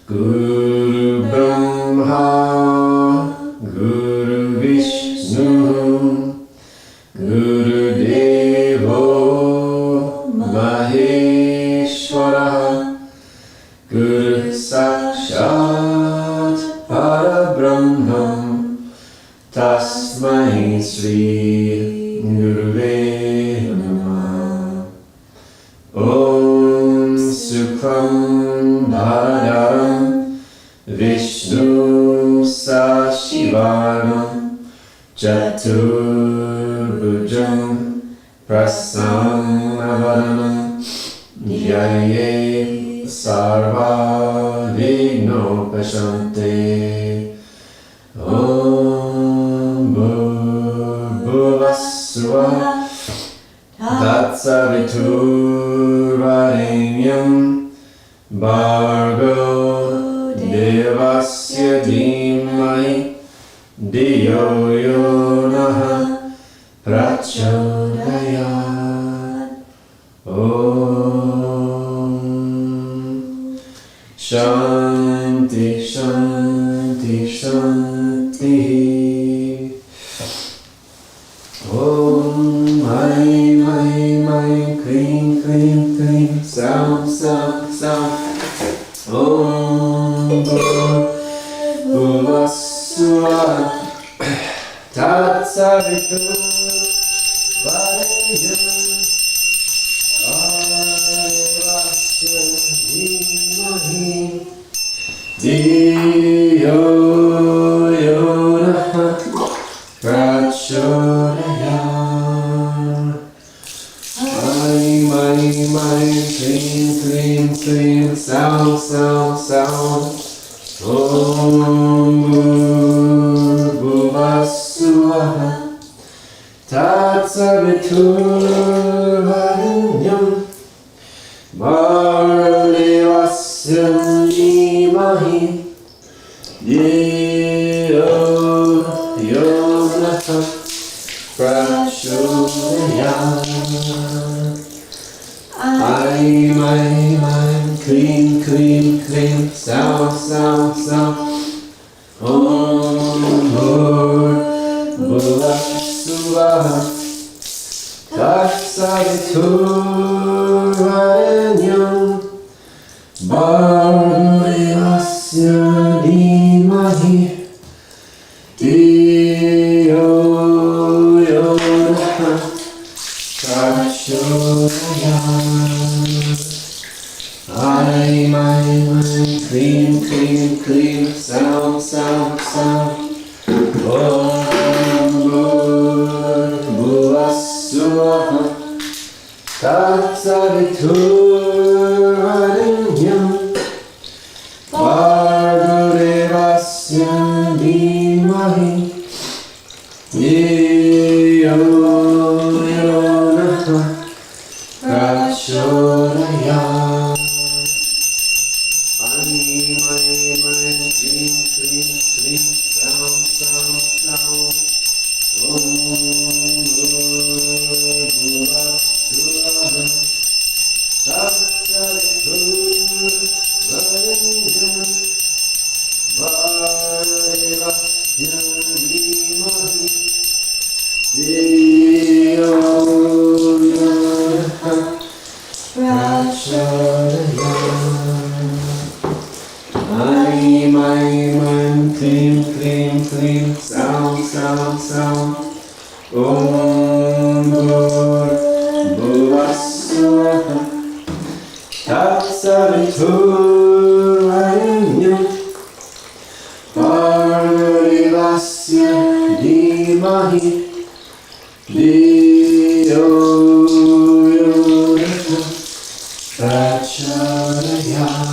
Guru Brahma, Guru Vishnu, Guru Devo Maheshwara, Guru Sakshat Parabrahma, Tasmai Sri Guruve Namah. Om Sukham Bhadram Vishnu Sashivanam Chaturbhujam Prasannavaranam Jaya Sarva Vignopashante. Om Bhuvasva Tatsaviturvarenyam Bhargo Devasya Dhimai Diyo Yonaha Prachodayat. Om Shanti Shanti Shanti. Om Mai Mai Mai Klim Klim Klim Sound Sound Sound. Om Bhuvasva Tatsaviturvarenyam Bhargavasya Dhimahi Diyo Yonaha Prachodayat. Mai Mai Klim Klim Klim Sound Sound Sound. Om Bhuvasva Tatsaviturvarenyam Bhargavasya Dhimahi Diyo Yonaha Prachodayat. Mai Klim Klim Klim Sound Sound Sound. Om Bhuvasva Tatsaviturvarenyam Bhargavasya Dhimahi Diyo Yonaha Prachodayat. Mai Klim Klim Klim Sound Sound Sound. Om Bhuvasva Tatsaviturvarenyam Bhargavasya Dhimahi Diyo Yonaha Prachodayat. Tatsaviturvarenyam Bhargavasya Dhimahi Diyo Yonaha Prachodayat.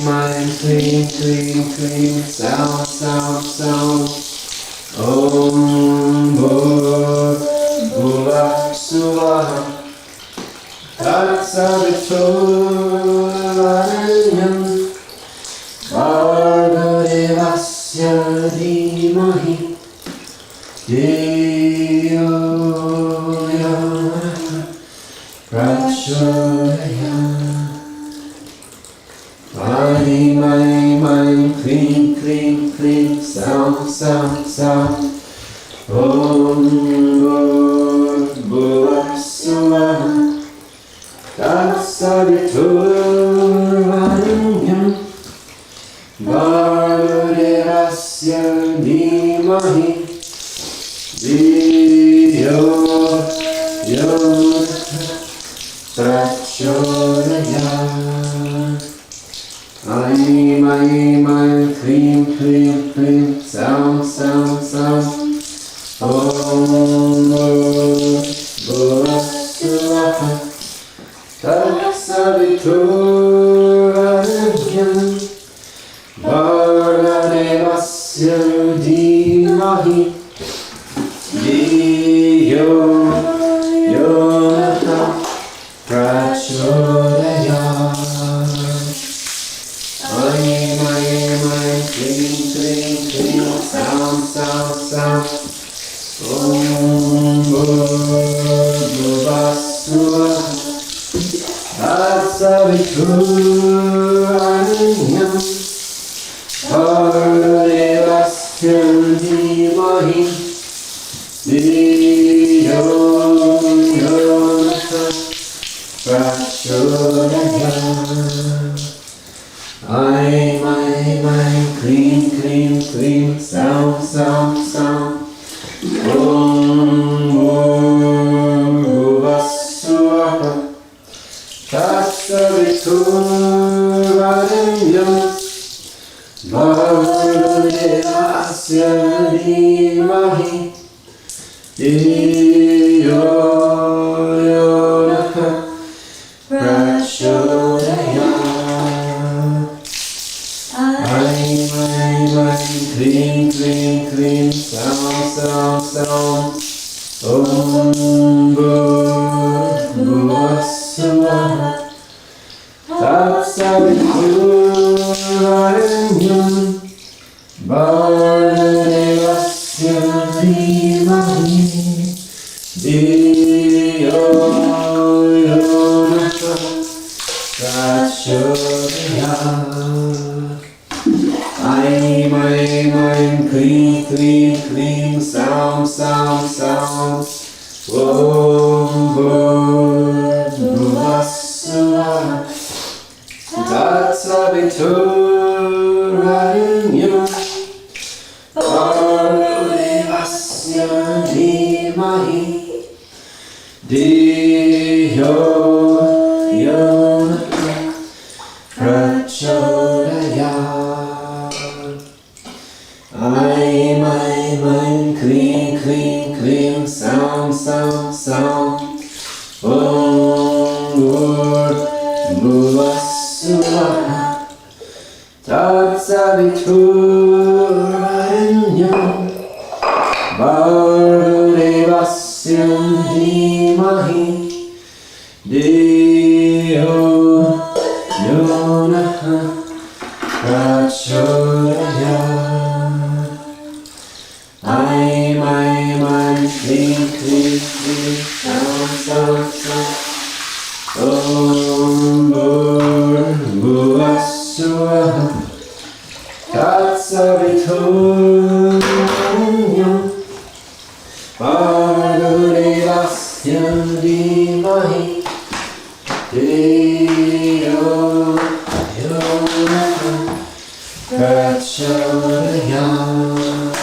Mai Klim Klim Klim Sound Sound Sound. Om Bhuvasva Tatsaviturvarenyam Bhargavasya Dhimahi Dhiyo yo prachodaya. Mani mani mani klim klim klim sam sam sam. Om Bhuvasvaha Tatsaviturvarenyam Bhargavasya Dhimahi Dhiyo yo prachodayat. Aim aim aim klim klim klim sam sam sam. Om Bhuvasvaha Tatsaviturvarenyam Bhargavasya Dhimahi Dhiyo yo prachodayat. Aim aim aim klim klim klim sam sam sam. Om Bhuvasvaha Tatsaviturvarenyam Bhargavasya Dhimahi Dhiyo yo prachodayat. Aim aim aim klim klim klim sam sam sam. Om Bhuvasvaha Tatsaviturvarenyam Bhargavasya Dhimahi Dhiyo yo prachodayat. Aim aim aim klim klim klim sam sam sam. Om Bhuvasvaha Tatsaviturvarenyam Bhargavasya Dhimahi Dhiyo yo prachodayat. Aim aim aim klim klim klim sam sam sam. Om Bhuvasvaha Tatsaviturvarenyam Bhargavasya Dhimahi Dhiyo yo prachodayat. Aim aim aim klim klim klim sam sam sam. Om Bhuvasvaha Tatsaviturvarenyam Bhargavasya Dhimahi Dhiyo yo prachodayat. Aim aim aim klim klim klim sam sam sam. Om Bhuvasvaha Tatsaviturvarenyam Bhargavasya Dhimahi Dhiyo yo prachodayat.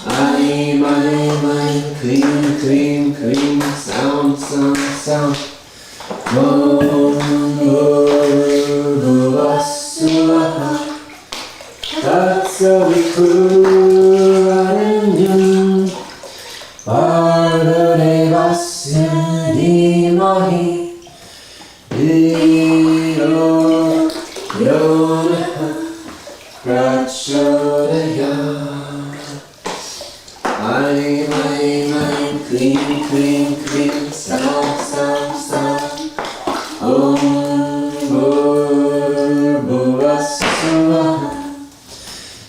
Aim aim aim klim klim klim sam sam sam. Om Bhuvasvaha Tatsaviturvarenyam Bhargavasya Dhimahi Dhiyo yo prachodayat. Aim aim aim klim klim klim sam sam sam. Om Bhuvasvaha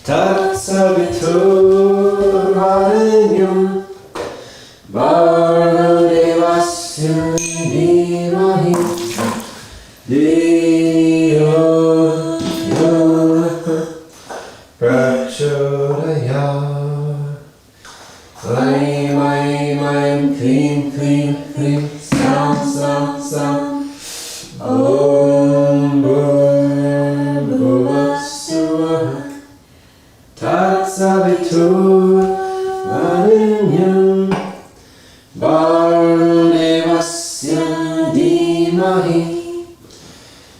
Tatsaviturvarenyam Aim, aim, aim, klim, klim, klim, sound, sound, sound. Om Bhuvassuvaha Tatsaviturvarenyam Bhargavasya Dhimahi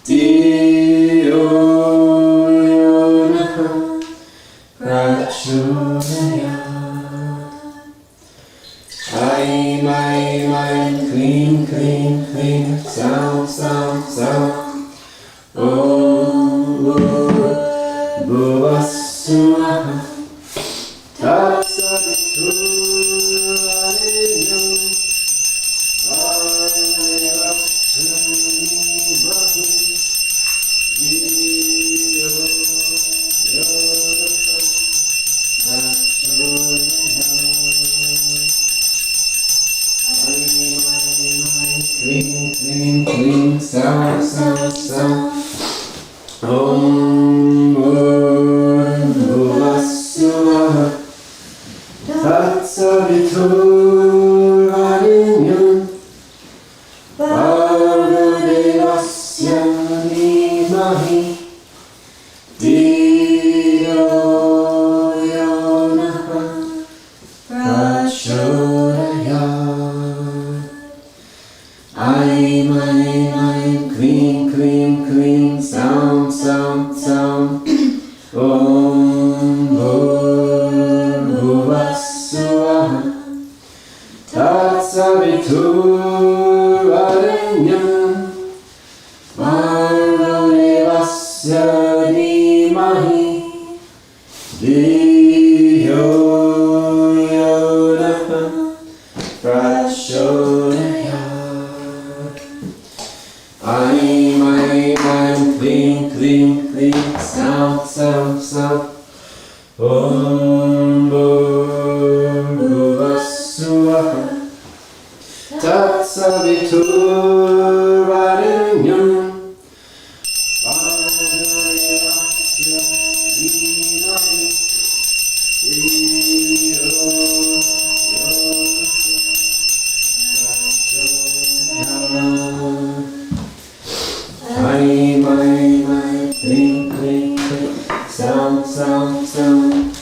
Dhiyo Yonaha Prachodayat. Aim, aim, aim, klim, klim, klim, sound, sound, sound. Om Bhuvassuvaha Tatsaviturvarenyam Bhargavasya Dhimahi Dhiyo Yonaha Prachodayat. Kling, kling, kling, sound, sound, sound. Om Bhuvassuvaha Tatsaviturvarenyam Bhargavasya Dhimahi Dhiyo Yonaha Prachodayat. Aim, aim, aim, kling, kling, kling, sound, sound, sound. Om Bhuvassuvaha Tatsaviturvarenyam Bhargavasya Dhimahi Dhiyo Yonaha Prachodayat. Aim, aim, aim, kling, kling, kling, sound, sound, sound. Om Bhuvassuvaha Tatsaviturvarenyam Bhargavasya Dhimahi Dhiyo Yonaha. Aim, aim, aim, kling, kling, kling, sound, sound, sound.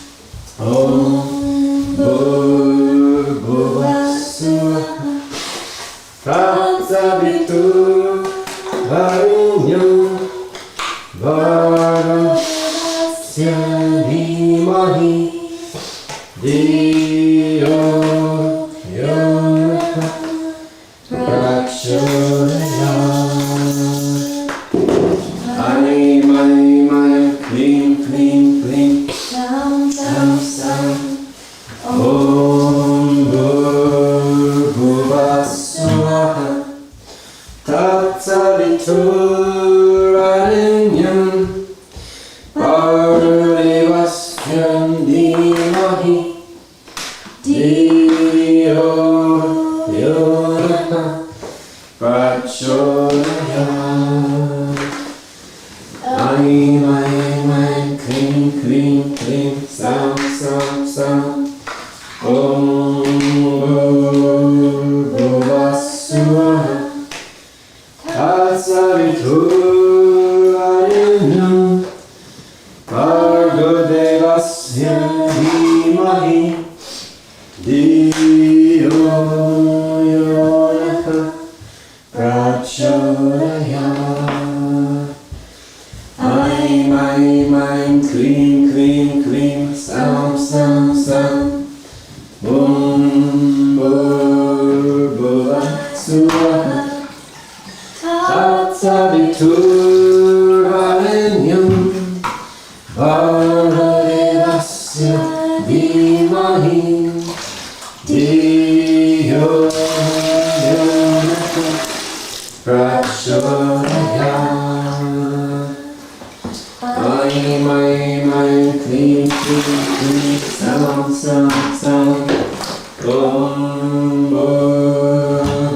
Om Bhuvassuvaha Tatsaviturvarenyam Bhargavasya Dhimahi Dhiyo Yonaha Prachodayat. Aim, aim, aim, kling, kling, kling, sound, sound, sound. Om Bhuvassuvaha Tatsaviturvarenyam Bhargavasya Dhimahi Dhiyo Yonaha Prachodayat. Aim, aim, aim, kling, kling, kling, sound, sound, sound. Om Bhuvassuvaha Tatsaviturvarenyam Bhargavasya Dhimahi Dhiyo Yonaha Prachodayat. Aim, aim, aim, kling, kling, kling, sound, sound, sound. Om Bhuvassuvaha Tatsaviturvarenyam Bhargavasya Dhimahi Dhiyo Yonaha Prachodayat. Aim, aim, aim, kling, kling, kling, sound, sound, sound. Om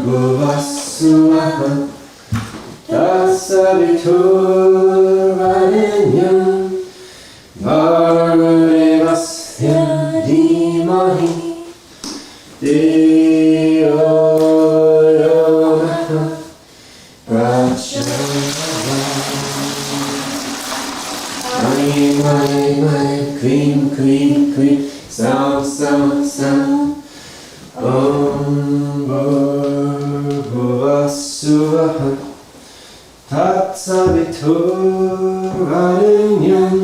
Bhuvassuvaha Tatsaviturvarenyam Bhargavasya Dhimahi Diyo Yonaha Prachaya Aim, aim, aim, cream, cream, cream, sound, sound, sound. Om Bhuvassuvaha Tatsaviturvarenyam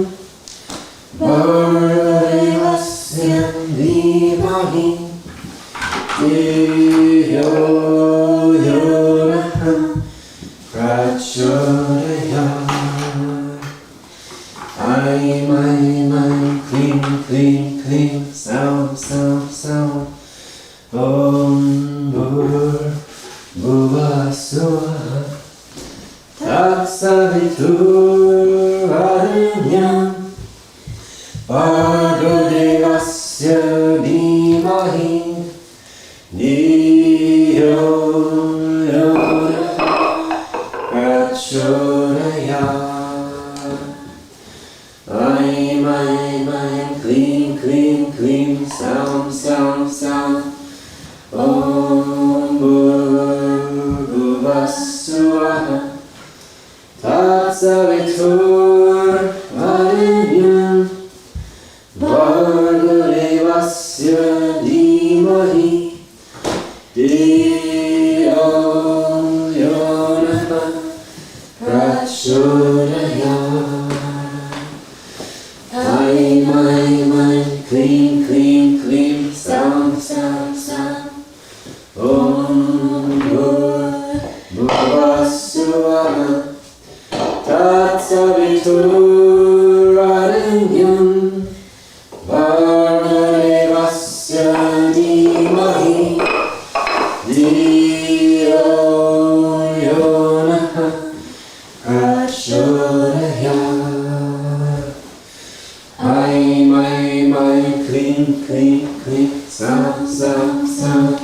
Bhargavasya Dhimahi Dhiyo Yonaha Prachodayat. Aim, aim, aim, clean, clean, clean, sound, sound, sound. Om Bhuvassuvaha Tatsaviturvarenyam Bhargavasya Dhimahi Dhiyo Yonaha Prachodayat. Aim, aim, aim, clean, clean, clean, sound, sound, sound. Om Bhuvassuvaha Tatsaviturvarenyam Bhargavasya Dhimahi Dhiyo Yonaha Prachodayat. Aim, aim, aim, clean, clean, clean, sound, sound, sound. Om Bhuvassuvaha Tatsaviturvarenyam Bhargavasya Dhimahi Dhiyo Yonaha Prachodayat. Aim, aim, aim, clean, clean, clean, sound, sound, sound.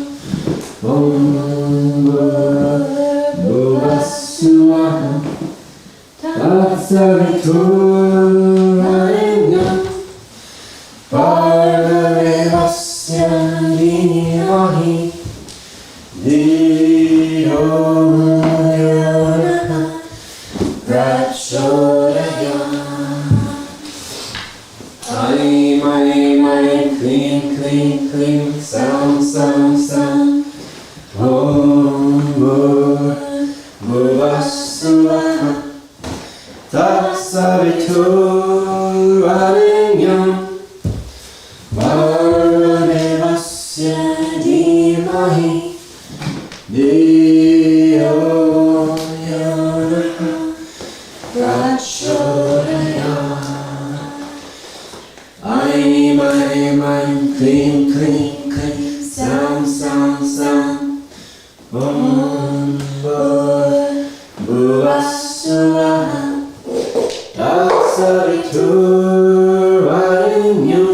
Om Bhuvassuvaha Tatsaviturvarenyam Bhargavasya Dhimahi Dhiyo Yonaha Prachodayat. Aim, aim, aim, clean, clean, clean, sound, sound, sound. Om Bhuvassuvaha Tatsaviturvarenyam Bhargavasya Dhimahi Dhiyo Yonaha Prachodayat. Aim, aim, aim, clean, clean, clean, sound, sound, sound. Om Bhuvassuvaha Tatsaviturvarenyam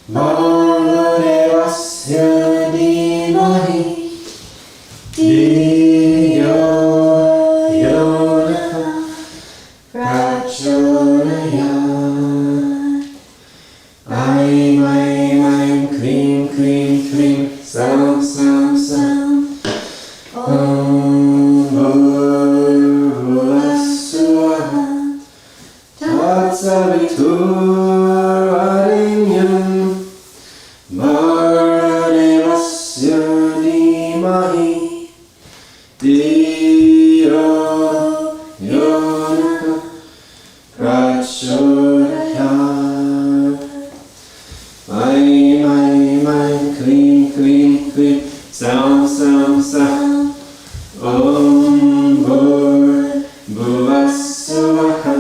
Bhargavasya Dhimahi Dhiyo Yonaha Prachodayat. Aim, aim, aim, clean, clean, clean, sound, sound, sound. Om Bhuvassuvaha Tatsaviturvarenyam Bhargavasya Dhimahi Dhiyo Yonaha Prachodayat. Aim, aim, aim, clean, clean, clean, sound, sound, sound. Om Bhuvassuvaha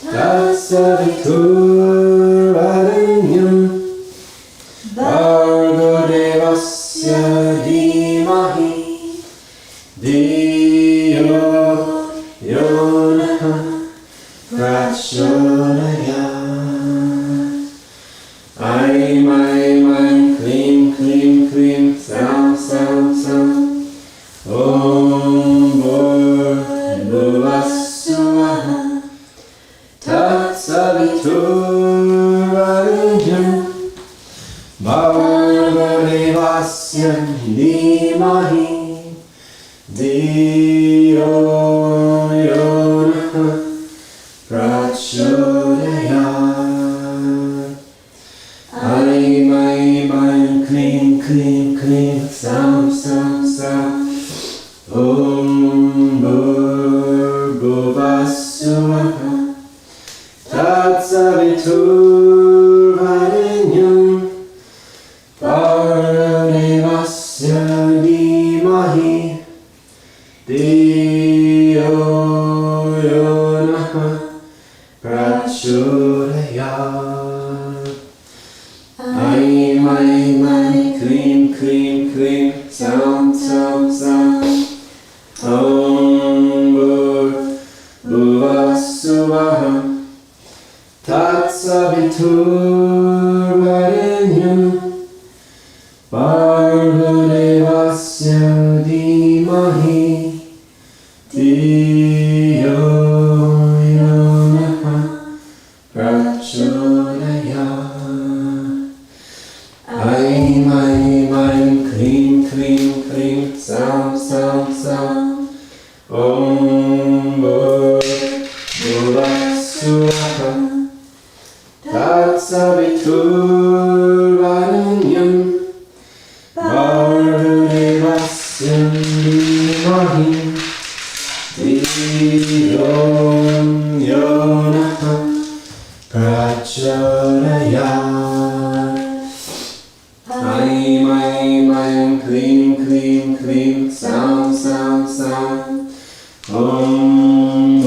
Tatsaviturvarenyam Bhargavasya Dhimahi Dhiyo Yonaha Prachodayat. Aim, aim, aim, clean, clean, clean, sound, sound, sound. Om Bhuvassuvaha Tatsaviturvarenyam Bhargavasya Vasya Dhimahi Dhiyo Yonah Prachodayat. Aim, aim, aim, klim, klim, klim, sam, sam, sam. Om Bhuvasvaha Tatsaviturvarenyam Bhargavasya Dhimahi Dhiyo Yonah Prachodayat. Aim, aim, aim, klim, klim, klim, sam, sam, sam. Om Bhuvasvaha Tatsaviturvarenyam Bhargavasya Dhimahi Dhiyo Yonah Prachodayat. Aim, aim, aim, klim, klim, klim, sam, sam, sam. Om Bhuvasvaha Tatsaviturvarenyam Bhargavasya Dhimahi Dhiyo Yonah Prachodayat. Aim, aim, aim, klim, klim, klim, sam, sam, sam. Om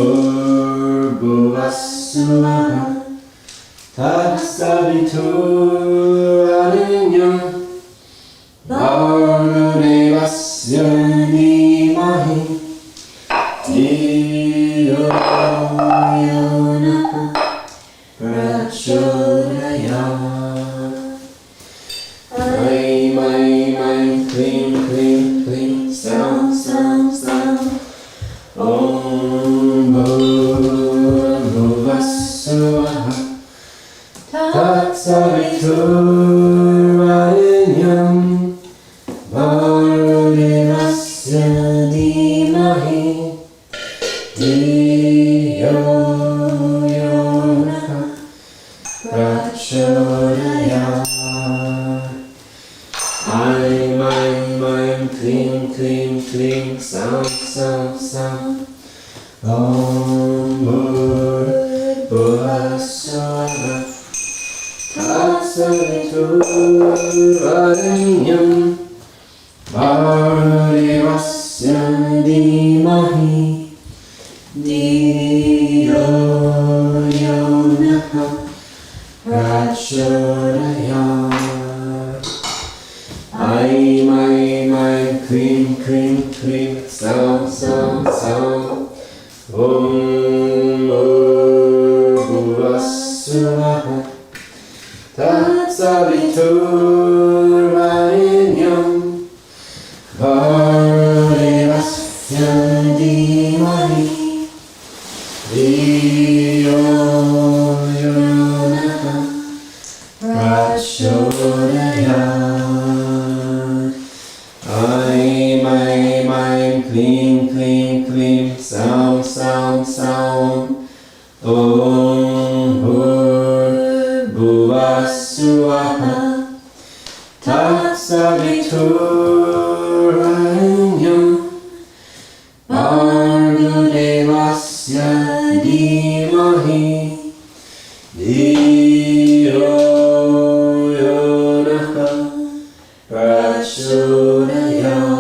Bhuvasvaha Tatsaviturvarenyam Bhargavasya Dhimahi Dhiyo Yonah Prachodayat. Aim, aim, aim, klim, klim, klim, sam, sam, sam. Om Bhuvasvaha Tatsaviturvarenyam Bhargavasya Dhimahi Dhiyo Yonah Prachodayat. Aim, aim, aim, klim, klim, klim, sam, sam, sam. Om Bhuvasvaha Tatsaviturvarenyam Bhargavasya Dhimahi Dhiyo Yonah Prachodayat. Aim, aim, aim, klim, klim, klim, sam, sam, sam. Om Bhuvasvaha Tatsaviturvarenyam Bhargavasya Dhimahi Dhiyo Yonah Prachodayat. Aim, aim, aim, klim, klim, klim, sam, sam, sam. Om Bhuvasvaha Tatsaviturvarenyam Bhargavasya Dhimahi Dhiyo Yonah Prachodayat.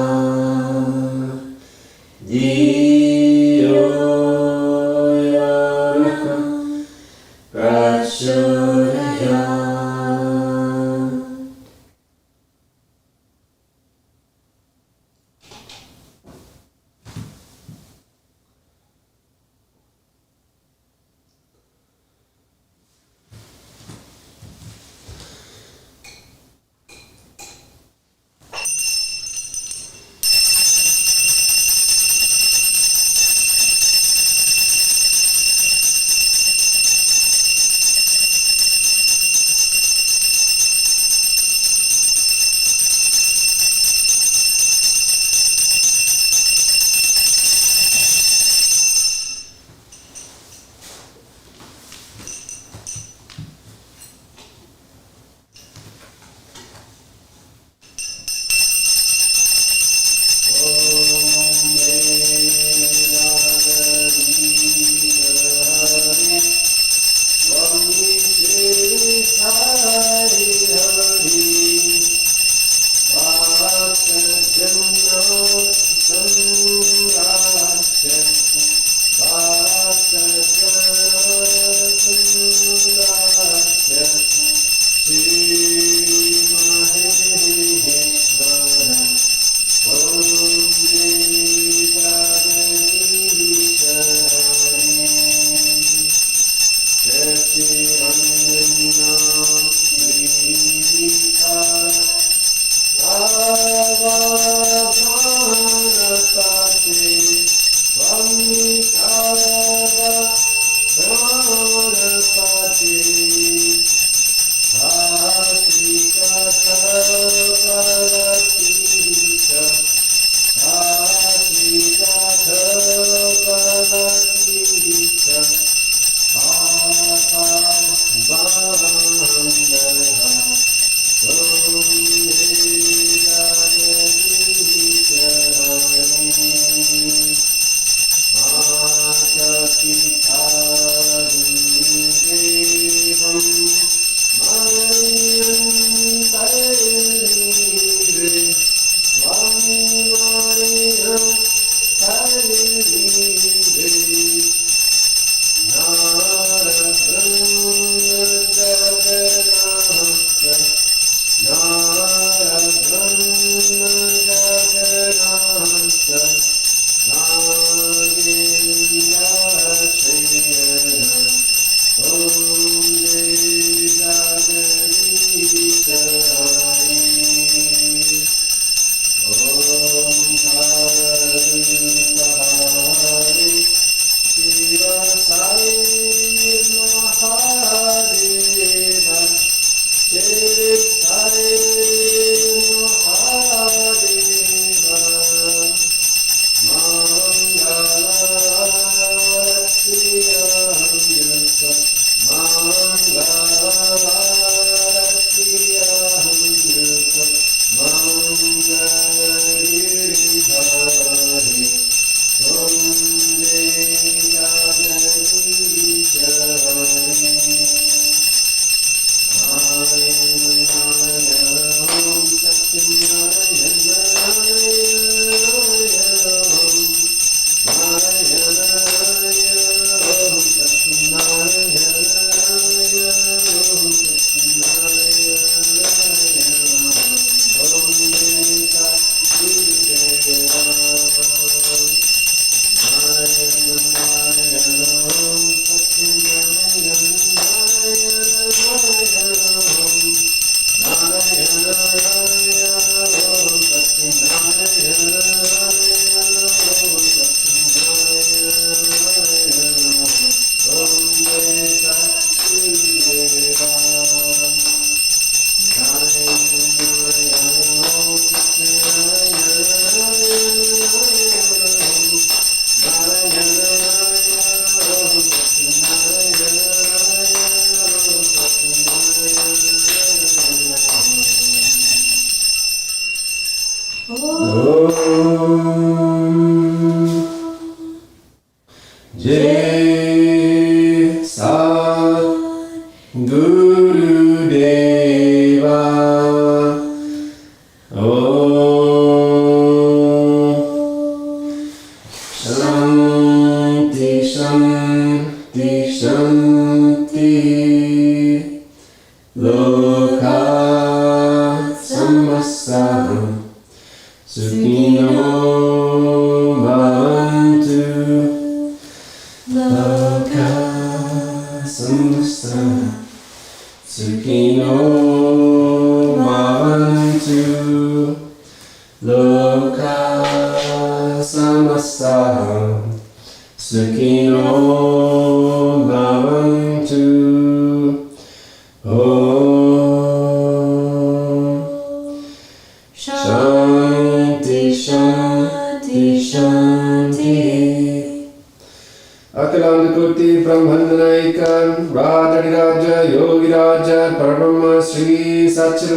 Dhiyo Yonah Prachodayat.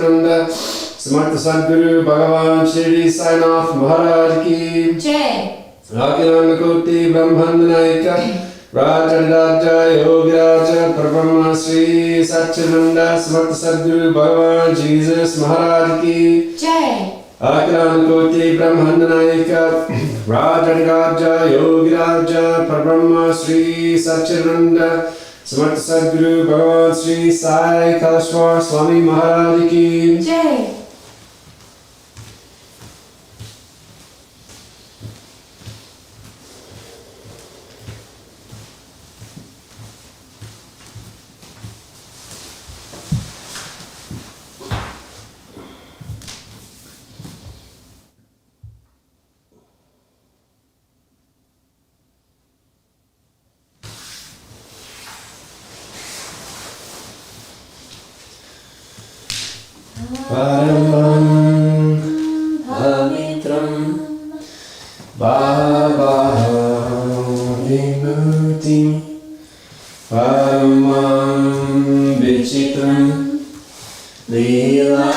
Satchitananda Samartha Sadguru Bhagavan Shirdi Sainath Maharaj Ki Jai. Akilana Koti Brahmananaika Raja Yogi Raja Prabhama Sri Satchitananda Samartha Sadguru Bhagavan Jesus Maharaj Ki Jai. Akilana Koti Brahmananaika Raja Yogi Raja Prabhama Sri Satchitananda Samartha Sadguru Bhagavan Sri Sai Kalashwar Swami Maharaj Ki Jai. Paramam Pamitram Bhava Vibhutim Paramam Vichitram Lila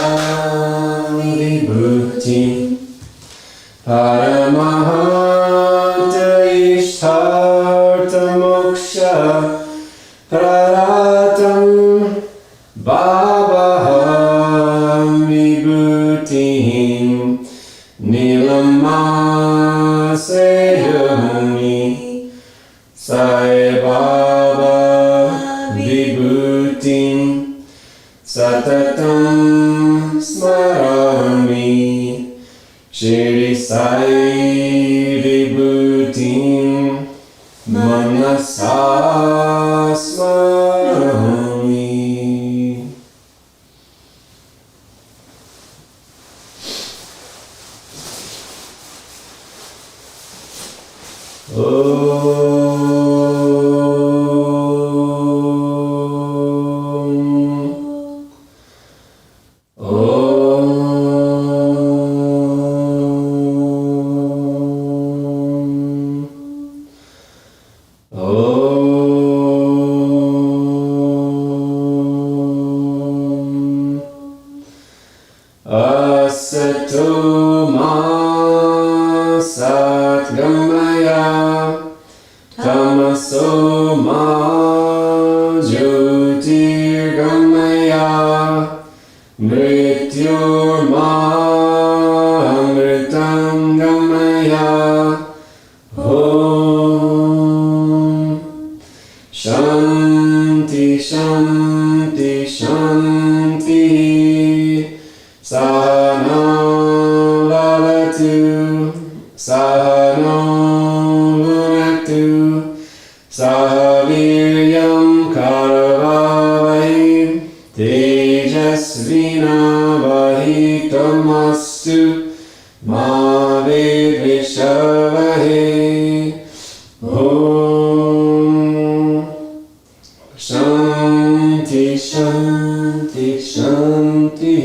Vibhutim Paramahanta Ishtarta Moksha Praratam Bhavaham Vibhutim Nilamasayami Sai Baba Vibhutim Satatam Smarami Shirdi Sai Vibhutim Manasa Smarami. Asato ma satgamaya tamaso ma jyotirgamaya mrityor ma amritam gamaya Om Shanti Shanti Shanti Sahana Lalatu Sahana Lunatu Sahaviryam Karavavai Tejasvina Vahitamastu Ma Vidvishavahe Om Shanti Shanti Shanti.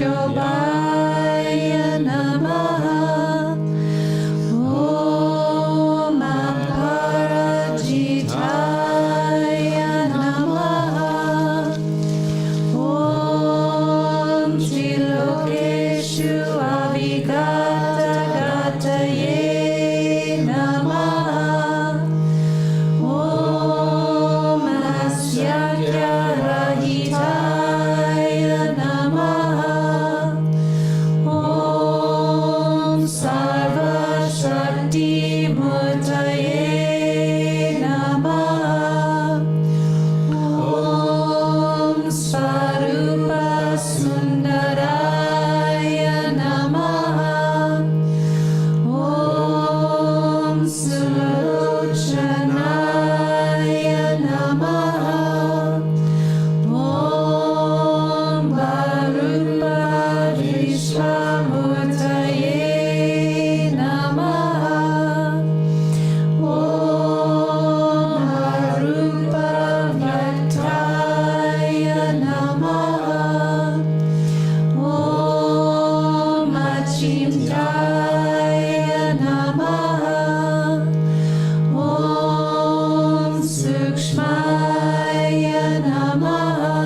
Shobhaya Namaha. Om Aparajitaya Namaha. Om Trilokeshu Avigata Gataye Namaha. Om Asyakya Rahitaya Namaha. Om Sarva Shakti Murtaye Namaha. Om Svarupa Sundaraya Namaha. Om Sulochanaya Namaha. Om Varupa Vishwamurtaye Namaha. Om Arupa Vaktaya Namaha. Om Achintaya Namaha. Om Sukshmaya Namaha.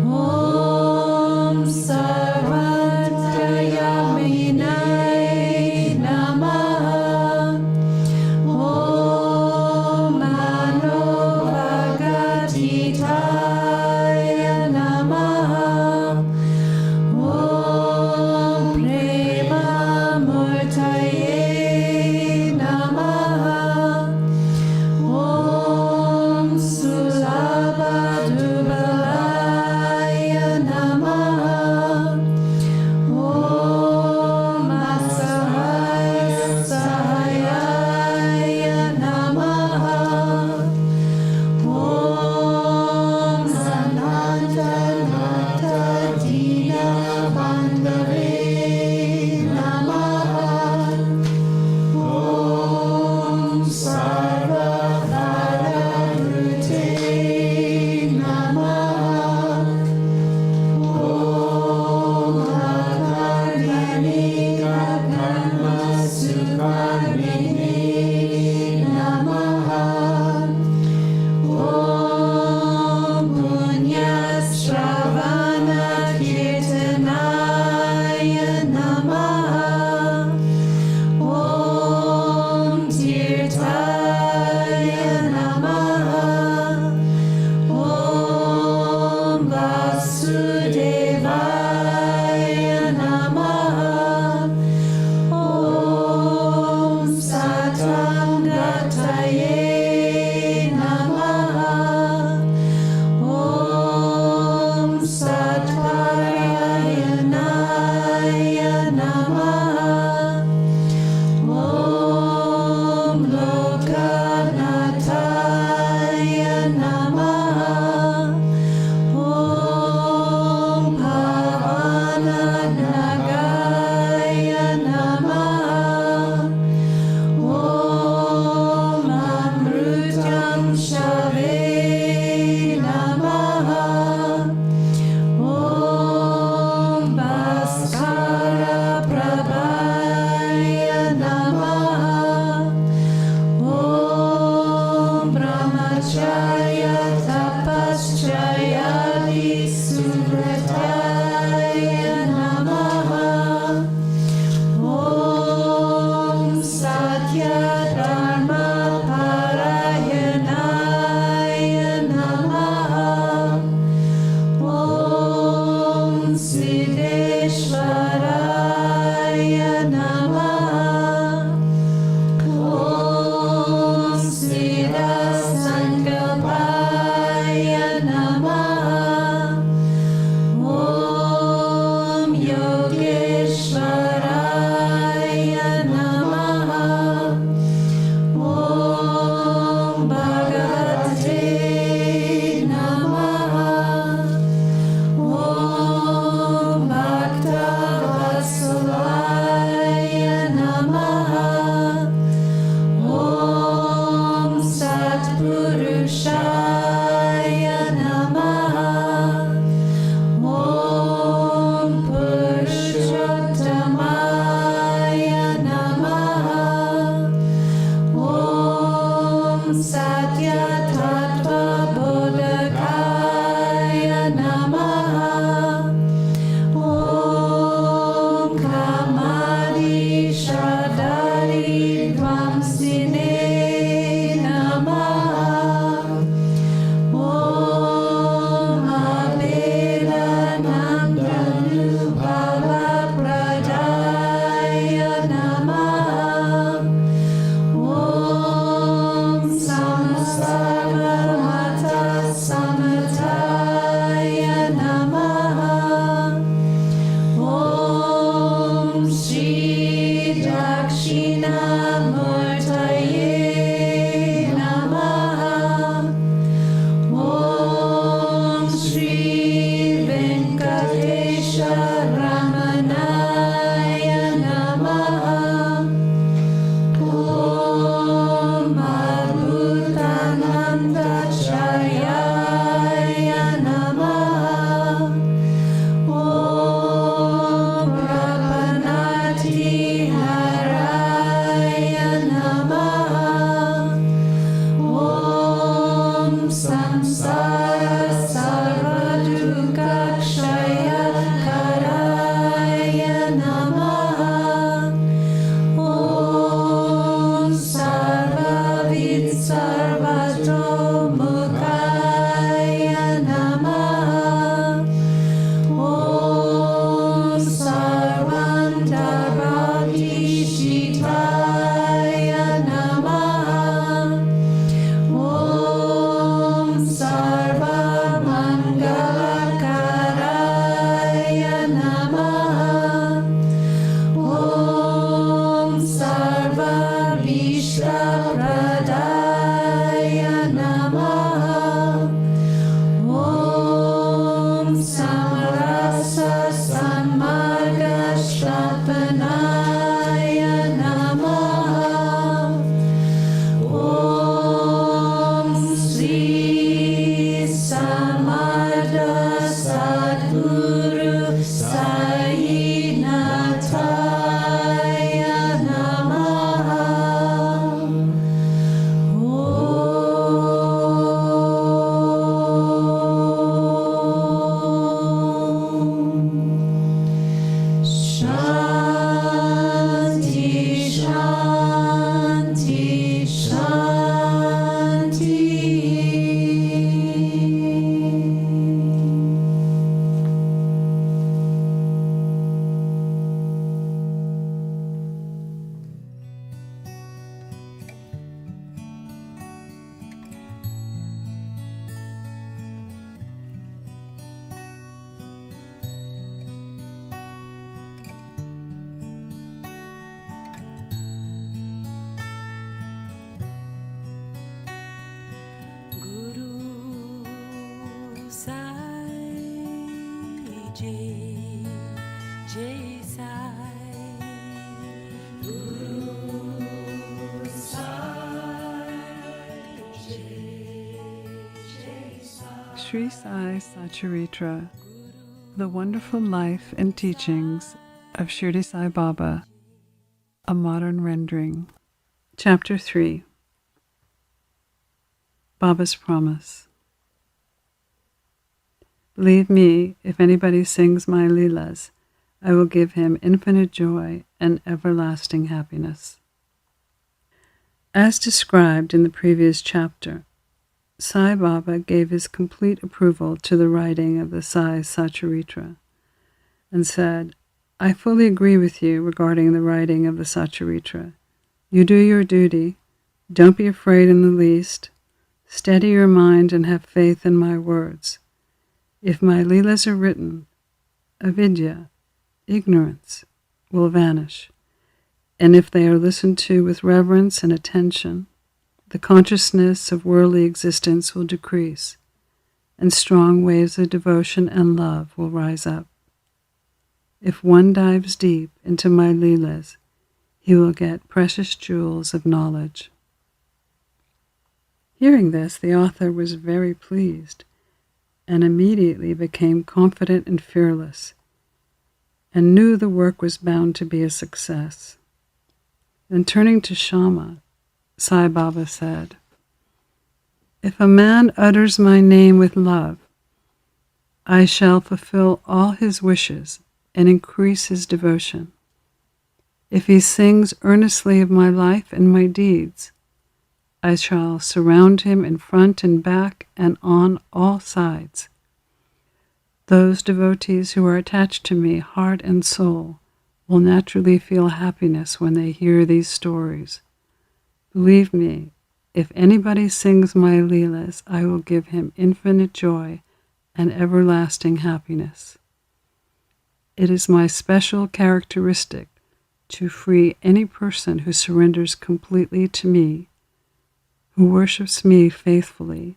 Om Sarvatrayaminay Namaha. Om Manovagatitaya Namaha. Om Premamurtaye Namaha. Om Sulabhadubalaya Namaha. Om Asahaya Sahayaya Namaha. Om Sanatana Dina Bandave Namaha. Om Sarva Bhadarute Namaha. Om Akaryanika Karma Sukarmine Namaha. Om Punyasravana Kirtanaya Namaha. Om Tirthaya Namaha. Om Vasudevaya Namaha. Om Satangataye Namaha. Om Satparayanaya Namaha. Om Lokanataya Namaha. Om Bhavananagaya Namaha. Om Amrutam Shave Namaha. Om Bhaskara Prabhaya Namaha. Om Brahmacharya Tapaschayali Subrataya Namaha. Om Satya Dharma Parayanaya Namaha. Om Siddheshwaraya Namaha. Om Siddhasankalpaya Namaha. Om Yogeshwaraya Namaha. Om Bhagavate Namaha. Om Bhakta Ramanaya Namaha. Om Abhutananda Chayaya Namaha. Om Prapanati Haraya Namaha. Om Samsara Sarvadukakshaya Karaya Namaha. Om Sarvavid Sarvato Mukaya Namaha. Om Sarvantavati Shitaya Namaha. Om Sarvamangalakaya Namaha. Om Sarvabhishapradaya Namaha. Om Samarasa Sammargashapanaya Namaha. Om Sri Samartha Sadguru Sainataya Namaha. Shanti, Shanti, Shanti. Guru Sai Jai, Jai Sai. Guru Sai Jai, Jai Sai. Sri Sai Satcharitra, The Wonderful Life and Teachings of Shirdi Sai Baba, a Modern Rendering. Chapter 3. Baba's Promise. Believe me, if anybody sings my Leelas, I will give him infinite joy and everlasting happiness. As described in the previous chapter, Sai Baba gave his complete approval to the writing of the Sai Satcharitra and said, I fully agree with you regarding the writing of the Satcharitra. You do your duty. Don't be afraid in the least. Steady your mind and have faith in my words. If my Leelas are written, avidya, ignorance, will vanish. And if they are listened to with reverence and attention, the consciousness of worldly existence will decrease, and strong waves of devotion and love will rise up. If one dives deep into my Leelas, he will get precious jewels of knowledge. Hearing this, the author was very pleased, and immediately became confident and fearless, and knew the work was bound to be a success. Then turning to Shama, Sai Baba said, If a man utters my name with love, I shall fulfill all his wishes and increase his devotion. If he sings earnestly of my life and my deeds, I shall surround him in front and back and on all sides. Those devotees who are attached to me, heart and soul, will naturally feel happiness when they hear these stories. Believe me, if anybody sings my Leelas, I will give him infinite joy and everlasting happiness. It is my special characteristic to free any person who surrenders completely to me, who worships me faithfully,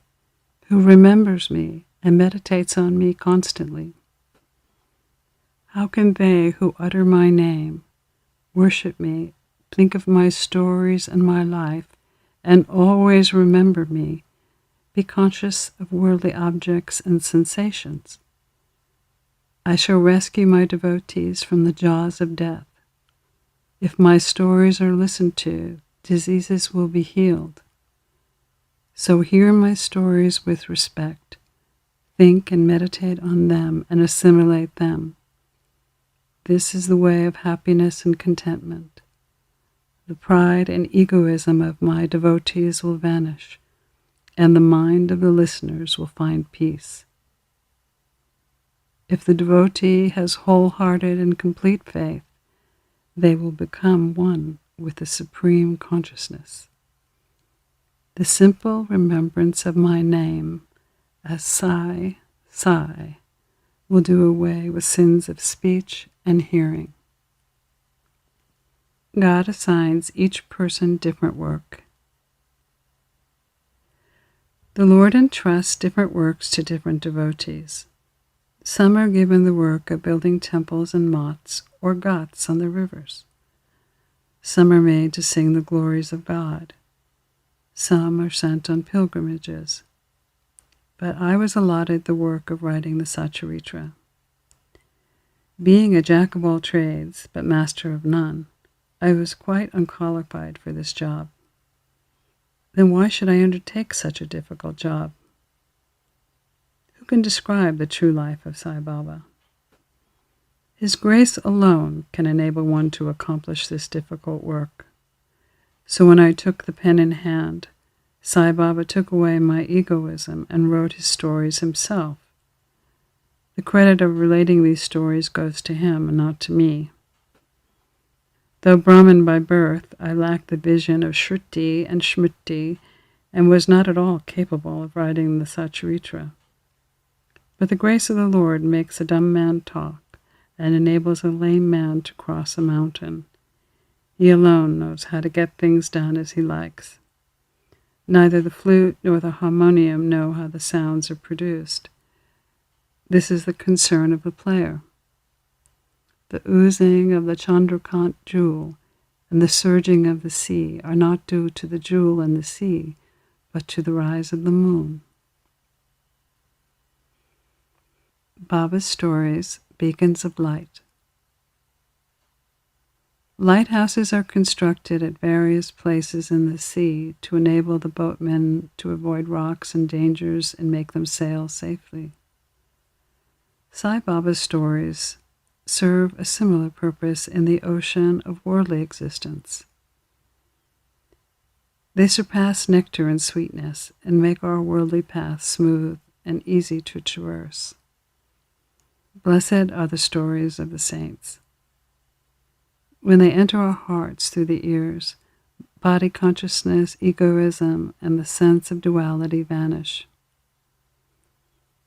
who remembers me and meditates on me constantly. How can they who utter my name, worship me, think of my stories and my life, and always remember me, be conscious of worldly objects and sensations? I shall rescue my devotees from the jaws of death. If my stories are listened to, diseases will be healed. So hear my stories with respect. Think and meditate on them and assimilate them. This is the way of happiness and contentment. The pride and egoism of my devotees will vanish, and the mind of the listeners will find peace. If the devotee has wholehearted and complete faith, they will become one with the Supreme Consciousness. The simple remembrance of my name as Sai, Sai will do away with sins of speech and hearing. God assigns each person different work. The Lord entrusts different works to different devotees. Some are given the work of building temples and mats or ghats on the rivers. Some are made to sing the glories of God. Some are sent on pilgrimages. But I was allotted the work of writing the Satcharitra. Being a jack of all trades, but master of none, I was quite unqualified for this job. Then why should I undertake such a difficult job? Who can describe the true life of Sai Baba? His grace alone can enable one to accomplish this difficult work. So when I took the pen in hand, Sai Baba took away my egoism and wrote his stories himself. The credit of relating these stories goes to him and not to me. Though Brahmin by birth, I lacked the vision of Shirdi and Smriti and was not at all capable of writing the Satcharitra. But the grace of the Lord makes a dumb man talk and enables a lame man to cross a mountain. He alone knows how to get things done as he likes. Neither the flute nor the harmonium know how the sounds are produced. This is the concern of the player. The oozing of the Chandrakant jewel and the surging of the sea are not due to the jewel and the sea, but to the rise of the moon. Baba's stories, beacons of light. Lighthouses are constructed at various places in the sea to enable the boatmen to avoid rocks and dangers and make them sail safely. Sai Baba's stories serve a similar purpose in the ocean of worldly existence. They surpass nectar in sweetness and make our worldly path smooth and easy to traverse. Blessed are the stories of the saints. When they enter our hearts through the ears, body consciousness, egoism, and the sense of duality vanish.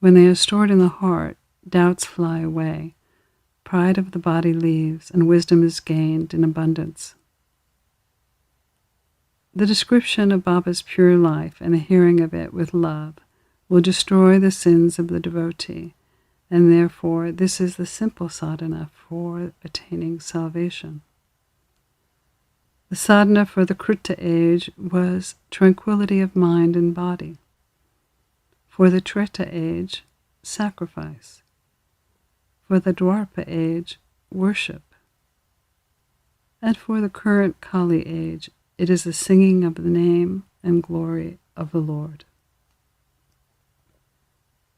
When they are stored in the heart, doubts fly away, pride of the body leaves, and wisdom is gained in abundance. The description of Baba's pure life and the hearing of it with love will destroy the sins of the devotee, and therefore this is the simple sadhana for attaining salvation. The sadhana for the Krita age was tranquility of mind and body. For the Treta age, sacrifice. For the Dwarpa age, worship. And for the current Kali age, it is the singing of the name and glory of the Lord.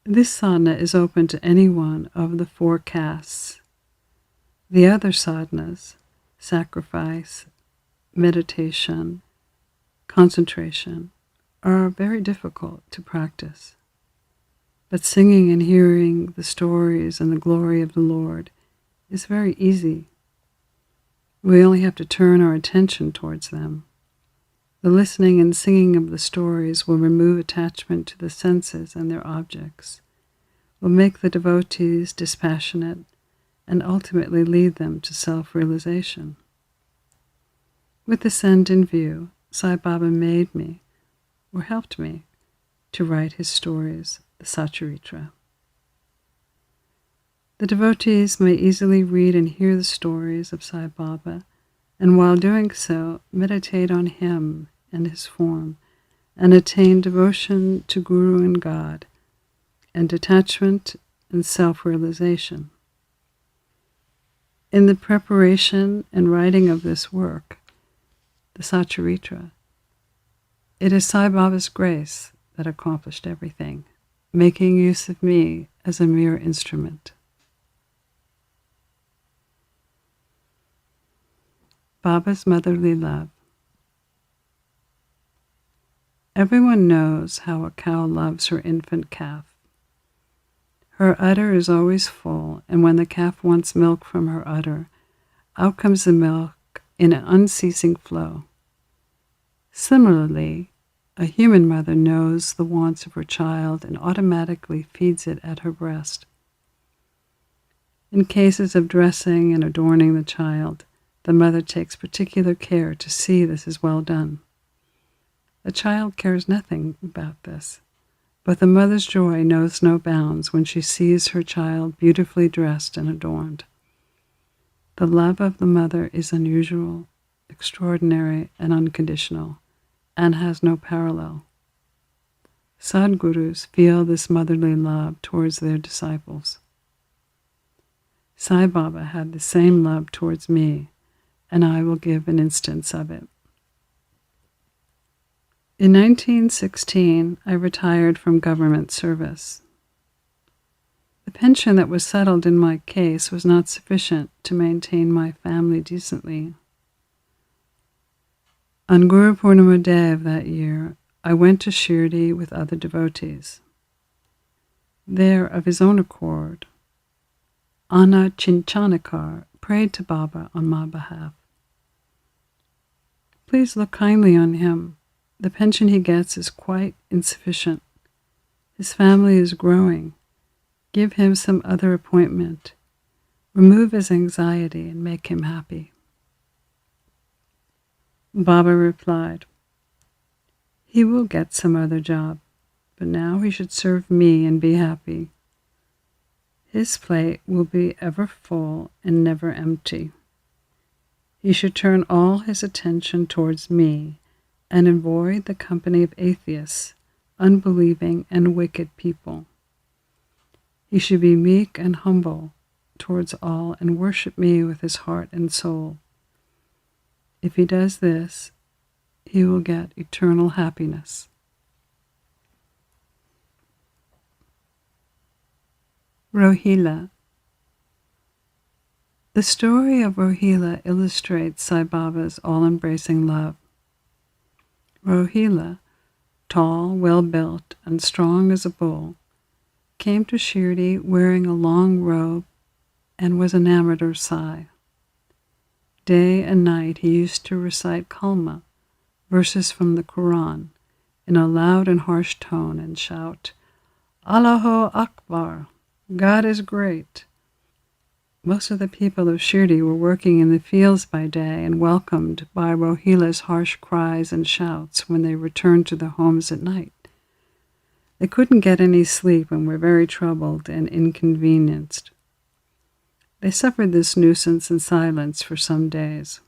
This sadhana is open to any one of the 4 castes. The other sadhanas, sacrifice, meditation, concentration, are very difficult to practice. But singing and hearing the stories and the glory of the Lord is very easy. We only have to turn our attention towards them. The listening and singing of the stories will remove attachment to the senses and their objects, will make the devotees dispassionate, and ultimately lead them to self-realization. With this end in view, Sai Baba made me, or helped me, to write his stories, the Satcharitra. The devotees may easily read and hear the stories of Sai Baba, and while doing so, meditate on him and his form, and attain devotion to Guru and God, and detachment and self-realization. In the preparation and writing of this work, the Satcharitra, it is Sai Baba's grace that accomplished everything, making use of me as a mere instrument. Baba's motherly love. Everyone knows how a cow loves her infant calf. Her udder is always full, and when the calf wants milk from her udder, out comes the milk in an unceasing flow. Similarly, a human mother knows the wants of her child and automatically feeds it at her breast. In cases of dressing and adorning the child, the mother takes particular care to see this is well done. The child cares nothing about this, but the mother's joy knows no bounds when she sees her child beautifully dressed and adorned. The love of the mother is unusual, extraordinary, and unconditional, and has no parallel. Sadgurus feel this motherly love towards their disciples. Sai Baba had the same love towards me, and I will give an instance of it. In 1916, I retired from government service. The pension that was settled in my case was not sufficient to maintain my family decently. On Guru Purnima Day of that year, I went to Shirdi with other devotees. There, of his own accord, Anna Chinchanikar prayed to Baba on my behalf. Please look kindly on him. The pension he gets is quite insufficient. His family is growing. Give him some other appointment. Remove his anxiety and make him happy. Baba replied, he will get some other job, but now he should serve me and be happy. His plate will be ever full and never empty. He should turn all his attention towards me and avoid the company of atheists, unbelieving, and wicked people. He should be meek and humble towards all and worship me with his heart and soul. If he does this, he will get eternal happiness. Rohila. The story of Rohila illustrates Sai Baba's all-embracing love. Rohila, tall, well-built, and strong as a bull, came to Shirdi wearing a long robe and was enamored of Sai. Day and night he used to recite Kalma, verses from the Quran, in a loud and harsh tone and shout, Allahu Akbar, God is great. Most of the people of Shirdi were working in the fields by day and welcomed by Rohila's harsh cries and shouts when they returned to their homes at night. They couldn't get any sleep and were very troubled and inconvenienced. They suffered this nuisance in silence for some days.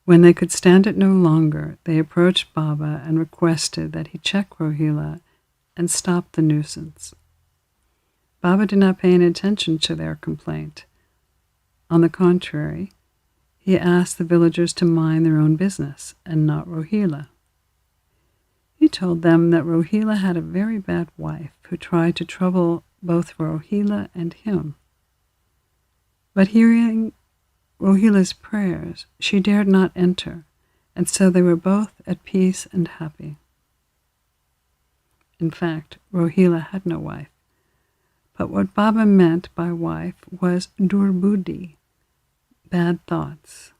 When they could stand it no longer, they approached Baba and requested that he check Rohila and stop the nuisance. Baba did not pay any attention to their complaint. On the contrary, he asked the villagers to mind their own business and not Rohila. He told them that Rohila had a very bad wife who tried to trouble both Rohila and him. But hearing Rohila's prayers, she dared not enter, and so they were both at peace and happy. In fact, Rohila had no wife, but what Baba meant by wife was durbudi, bad thoughts.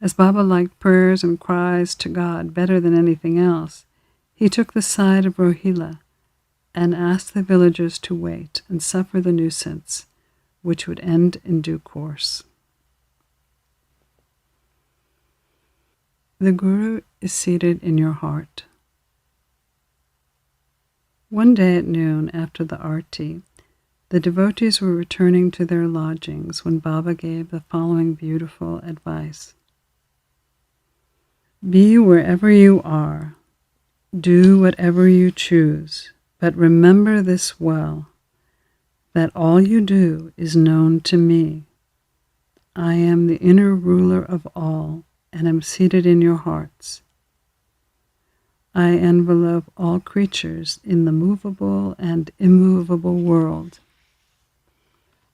As Baba liked prayers and cries to God better than anything else, he took the side of Rohila and asked the villagers to wait and suffer the nuisance, which would end in due course. The Guru is seated in your heart. One day at noon, after the Aarathi, the devotees were returning to their lodgings when Baba gave the following beautiful advice. Be wherever you are, do whatever you choose, but remember this well, that all you do is known to me. I am the inner ruler of all, and am seated in your hearts. I envelop all creatures in the movable and immovable world.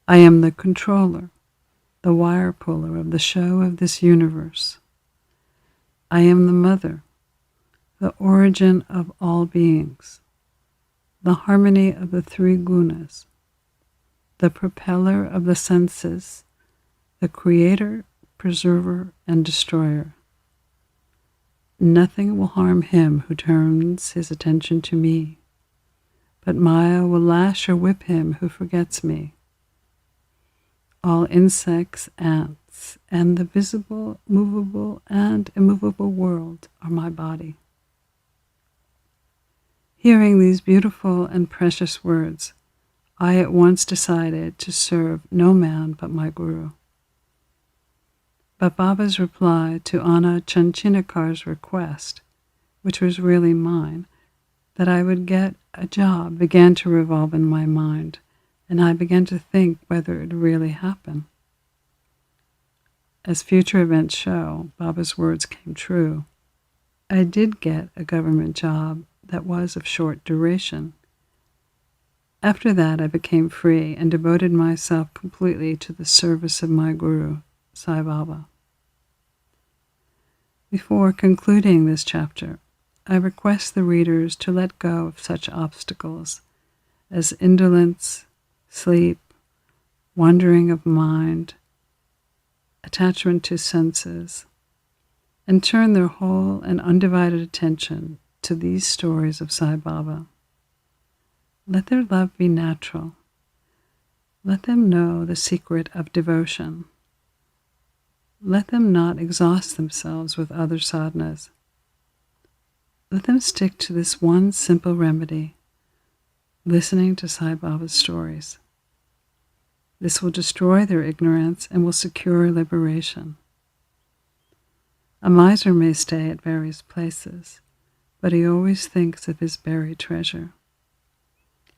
I am the controller, the wire puller of the show of this universe. I am the mother, the origin of all beings, the harmony of the three gunas, the propeller of the senses, the creator, preserver, and destroyer. Nothing will harm him who turns his attention to me, but Maya will lash or whip him who forgets me. All insects, ants, and the visible, movable, and immovable world are my body. Hearing these beautiful and precious words, I at once decided to serve no man but my Guru. But Baba's reply to Anna Chanchinakar's request, which was really mine, that I would get a job, began to revolve in my mind, and I began to think whether it would really happen. As future events show, Baba's words came true. I did get a government job that was of short duration. After that, I became free and devoted myself completely to the service of my Guru, Sai Baba. Before concluding this chapter, I request the readers to let go of such obstacles as indolence, sleep, wandering of mind, attachment to senses, and turn their whole and undivided attention to these stories of Sai Baba. Let their love be natural. Let them know the secret of devotion. Let them not exhaust themselves with other sadhanas. Let them stick to this one simple remedy, listening to Sai Baba's stories. This will destroy their ignorance and will secure liberation. A miser may stay at various places, but he always thinks of his buried treasure.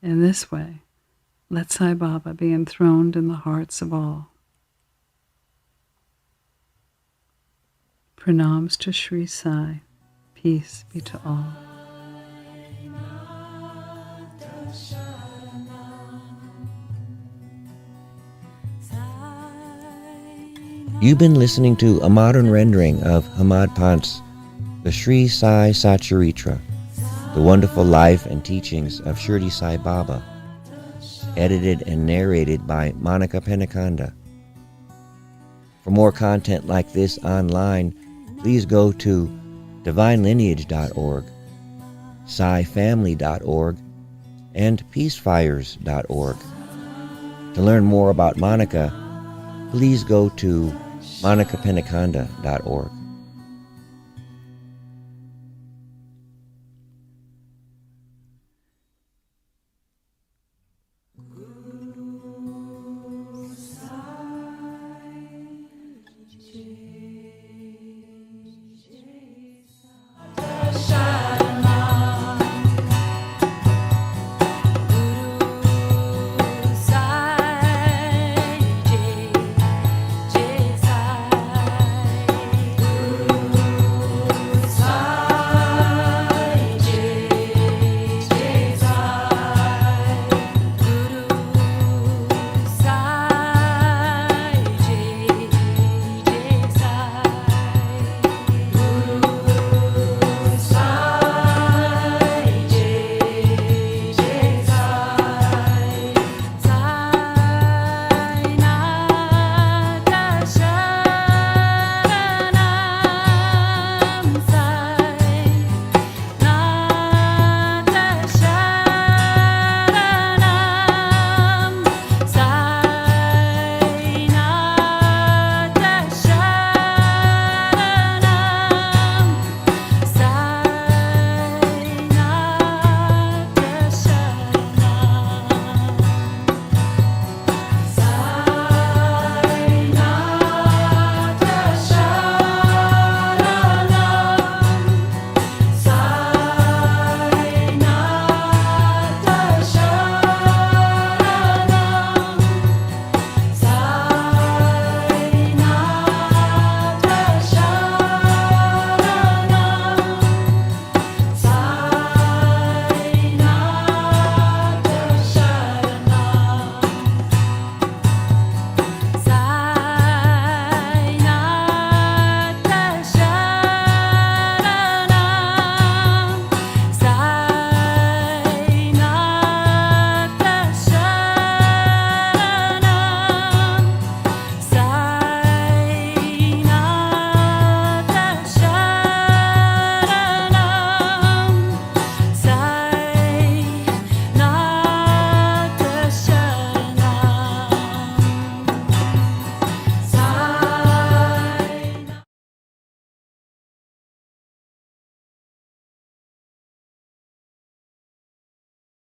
In this way, let Sai Baba be enthroned in the hearts of all. Pranams to Sri Sai. Peace be to all. You've been listening to a modern rendering of Hamad Pant's The Sri Sai Satcharitra, the wonderful life and teachings of Shirdi Sai Baba, edited and narrated by Monica Penacanda. For more content like this online, please go to divinelineage.org, SaiFamily.org, and peacefires.org. To learn more about Monica, please go to monicapenacanda.org.